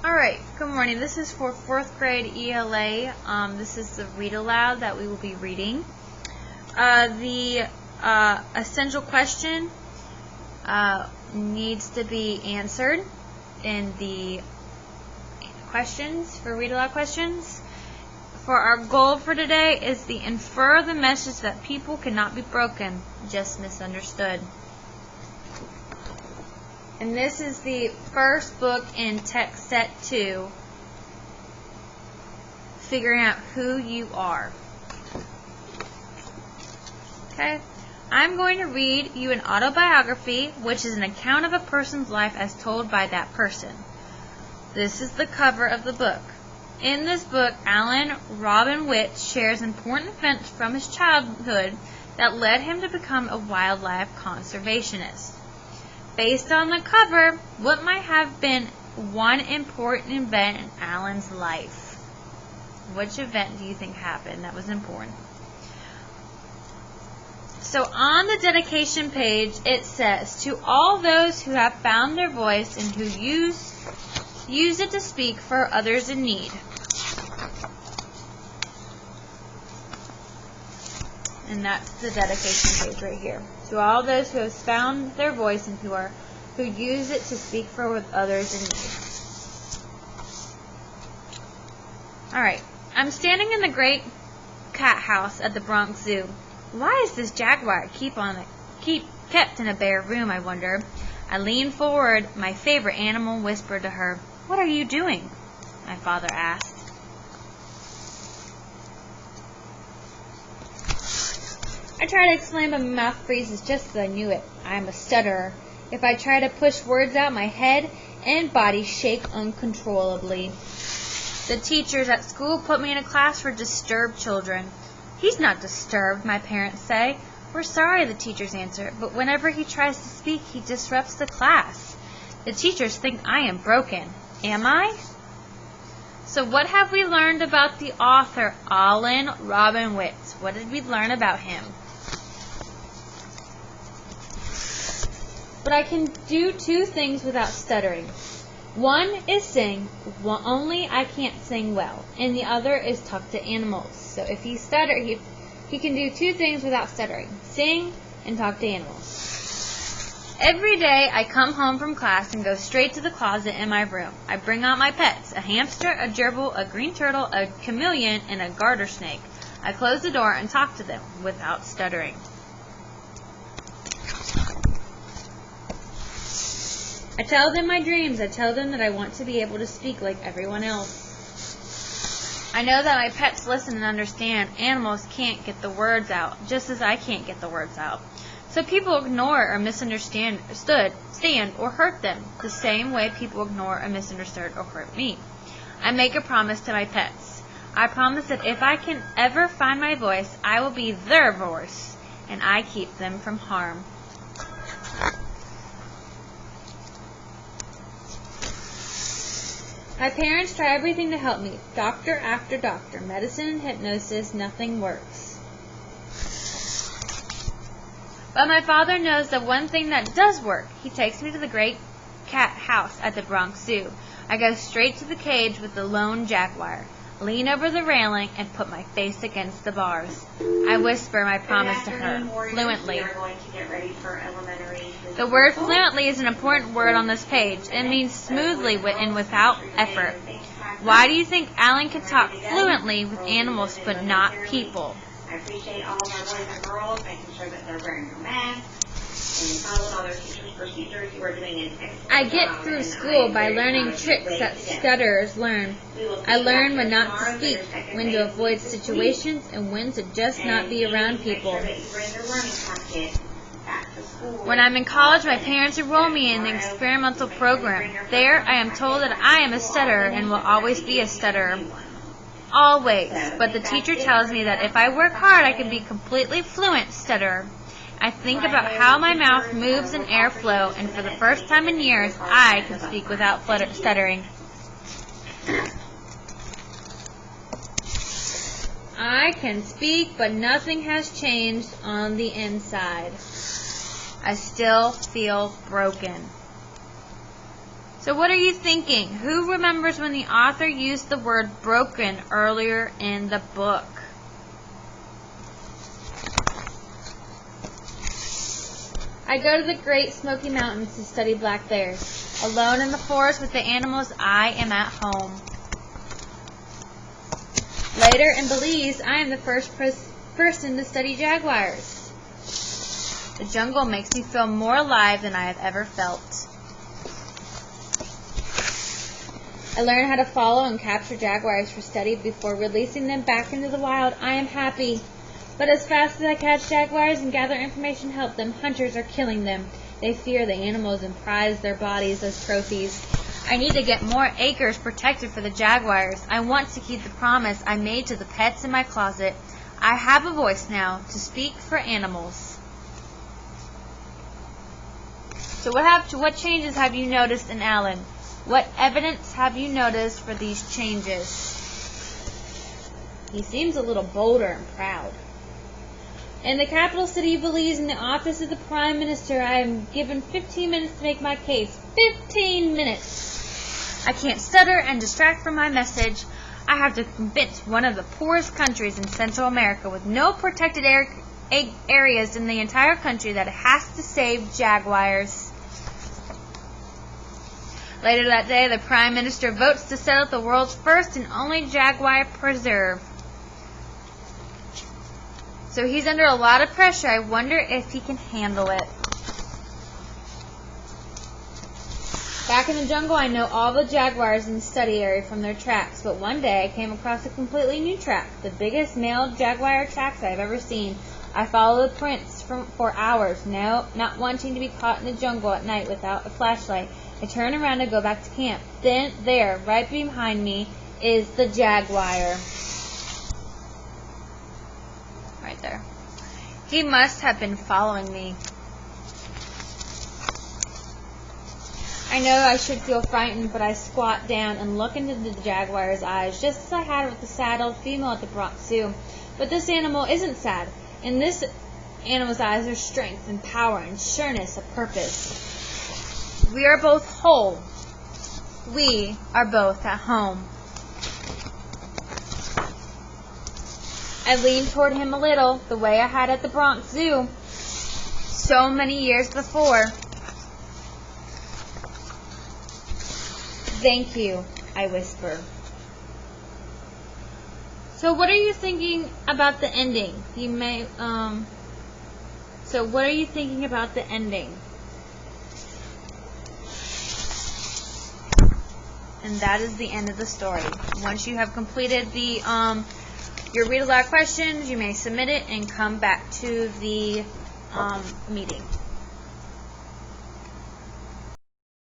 Alright, good morning. This is for 4th grade ELA. This is the read aloud that we will be reading. The essential question needs to be answered in the questions for read aloud questions. For our goal for today is to infer the message that people cannot be broken, just misunderstood. And this is the first book in Text Set 2, Figuring Out Who You Are. Okay, I'm going to read you an autobiography, which is an account of a person's life as told by that person. This is the cover of the book. In this book, Alan Robin Witt shares important events from his childhood that led him to become a wildlife conservationist. Based on the cover, what might have been one important event in Alan's life? Which event do you think happened that was important? So on the dedication page, it says, "To all those who have found their voice and who use it to speak for others in need." And that's the dedication page right here. To all those who have found their voice and who use it to speak for others in need. Alright, I'm standing in the great cat house at the Bronx Zoo. Why is this jaguar kept in a bare room, I wonder? I leaned forward. My favorite animal whispered to her. "What are you doing?" my father asked. I try to explain, but my mouth freezes just as I knew it. I am a stutterer. If I try to push words out, my head and body shake uncontrollably. The teachers at school put me in a class for disturbed children. "He's not disturbed," my parents say. "We're sorry," the teachers answer, "but whenever he tries to speak, he disrupts the class." The teachers think I am broken. Am I? So what have we learned about the author, Alan Robin Witt? What did we learn about him? But I can do two things without stuttering. One is sing, only I can't sing well, and the other is talk to animals. So if he stutters, he can do two things without stuttering, sing and talk to animals. Every day I come home from class and go straight to the closet in my room. I bring out my pets, a hamster, a gerbil, a green turtle, a chameleon, and a garter snake. I close the door and talk to them without stuttering. I tell them my dreams. I tell them that I want to be able to speak like everyone else. I know that my pets listen and understand. Animals can't get the words out, just as I can't get the words out. So people ignore or misunderstand or hurt them, the same way people ignore or misunderstood or hurt me. I make a promise to my pets. I promise that if I can ever find my voice, I will be their voice, and I keep them from harm. My parents try everything to help me. Doctor after doctor, medicine and hypnosis, nothing works. But my father knows the one thing that does work. He takes me to the great cat house at the Bronx Zoo. I go straight to the cage with the lone jaguar, lean over the railing, and put my face against the bars. I whisper my promise to her, fluently. We are going to get ready for elementary. The word fluently is an important word on this page. It means smoothly and without effort. Why do you think Alan can talk fluently with animals but not people? I appreciate all of our boys and girls making sure that they're wearing their masks and following all their teachers' procedures. You are doing an excellent I get job, through and school I'm by very learning proud of tricks you that today. stutterers learn. We will I see learn you when not to tomorrow for speak, your second when to grade avoid this week. situations, and when to just not be And around make people. sure that you bring your learning packet back to school. When I'm in college, my parents enroll me in the experimental program. There, I am told that I am a stutterer and will always be a stutterer. Always. But the teacher tells me that if I work hard, I can be completely fluent stutterer. I think about how my mouth moves in airflow, and for the first time in years, I can speak without stuttering. I can speak, but nothing has changed on the inside. I still feel broken. So what are you thinking? Who remembers when the author used the word broken earlier in the book? I go to the Great Smoky Mountains to study black bears. Alone in the forest with the animals, I am at home. Later in Belize, I am the first person to study jaguars. The jungle makes me feel more alive than I have ever felt. I learned how to follow and capture jaguars for study before releasing them back into the wild. I am happy. But as fast as I catch jaguars and gather information to help them, hunters are killing them. They fear the animals and prize their bodies as trophies. I need to get more acres protected for the jaguars. I want to keep the promise I made to the pets in my closet. I have a voice now to speak for animals. So what changes have you noticed in Alan? What evidence have you noticed for these changes? He seems a little bolder and proud. In the capital city of Belize, in the office of the Prime Minister, I am given 15 minutes to make my case. 15 minutes! I can't stutter and distract from my message. I have to convince one of the poorest countries in Central America with no protected areas in the entire country that it has to save jaguars. Later that day, the Prime Minister votes to set up the world's first and only jaguar preserve. So he's under a lot of pressure. I wonder if he can handle it. Back in the jungle, I know all the jaguars in the study area from their tracks, but one day I came across a completely new track, the biggest male jaguar tracks I've ever seen. I followed the prints for hours, not wanting to be caught in the jungle at night without a flashlight. I turn around and go back to camp. Then, there, right behind me, is the jaguar. Right there. He must have been following me. I know I should feel frightened, but I squat down and look into the jaguar's eyes, just as I had with the saddled female at the Bronx Zoo. But this animal isn't sad. In this animal's eyes are strength and power and sureness of purpose. We are both whole. We are both at home. I leaned toward him a little, the way I had at the Bronx Zoo so many years before. Thank you, I whisper. So what are you thinking about the ending? So what are you thinking about the ending? And that is the end of the story. Once you have completed your read aloud questions, you may submit it and come back to the meeting.